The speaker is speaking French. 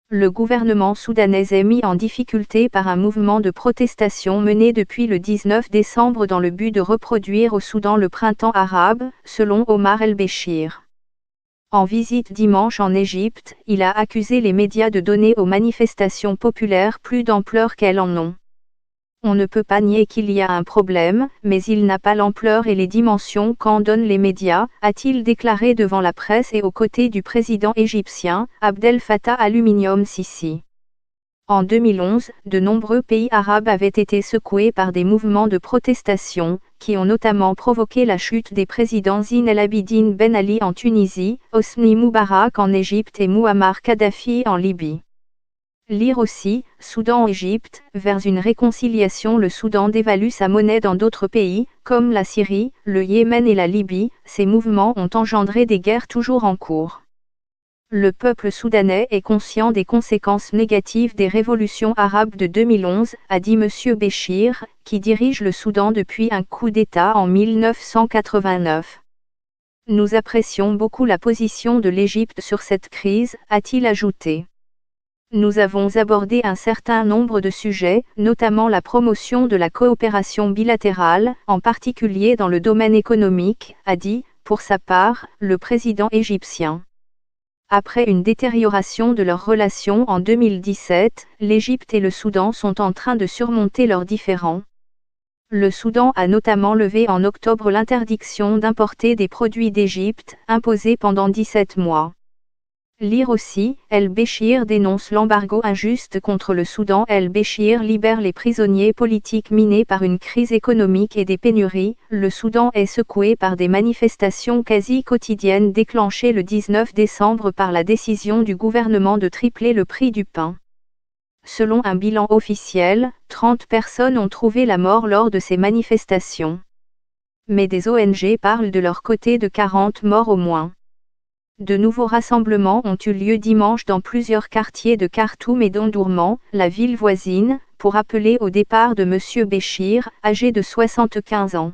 Le gouvernement soudanais est mis en difficulté par un mouvement de protestation mené depuis le 19 décembre dans le but de reproduire au Soudan le printemps arabe, selon Omar el-Béchir. En visite dimanche en Égypte, il a accusé les médias de donner aux manifestations populaires plus d'ampleur qu'elles en ont. On ne peut pas nier qu'il y a un problème, mais il n'a pas l'ampleur et les dimensions qu'en donnent les médias, a-t-il déclaré devant la presse et aux côtés du président égyptien, Abdel Fattah al-Sisi. En 2011, de nombreux pays arabes avaient été secoués par des mouvements de protestation, qui ont notamment provoqué la chute des présidents Zine El Abidine Ben Ali en Tunisie, Hosni Moubarak en Égypte et Mouammar Kadhafi en Libye. Lire aussi, Soudan-Égypte, vers une réconciliation. Le Soudan dévalue sa monnaie dans d'autres pays, comme la Syrie, le Yémen et la Libye. Ces mouvements ont engendré des guerres toujours en cours. Le peuple soudanais est conscient des conséquences négatives des révolutions arabes de 2011, a dit M. Béchir, qui dirige le Soudan depuis un coup d'État en 1989. Nous apprécions beaucoup la position de l'Égypte sur cette crise, a-t-il ajouté. Nous avons abordé un certain nombre de sujets, notamment la promotion de la coopération bilatérale, en particulier dans le domaine économique, a dit, pour sa part, le président égyptien. Après une détérioration de leurs relations en 2017, l'Égypte et le Soudan sont en train de surmonter leurs différends. Le Soudan a notamment levé en octobre l'interdiction d'importer des produits d'Égypte, imposée pendant 17 mois. Lire aussi, El-Béchir dénonce l'embargo injuste contre le Soudan. El-Béchir libère les prisonniers politiques minés par une crise économique et des pénuries. Le Soudan est secoué par des manifestations quasi quotidiennes déclenchées le 19 décembre par la décision du gouvernement de tripler le prix du pain. Selon un bilan officiel, 30 personnes ont trouvé la mort lors de ces manifestations. Mais des ONG parlent de leur côté de 40 morts au moins. De nouveaux rassemblements ont eu lieu dimanche dans plusieurs quartiers de Khartoum et d'Omdurman, la ville voisine, pour appeler au départ de M. Béchir, âgé de 75 ans.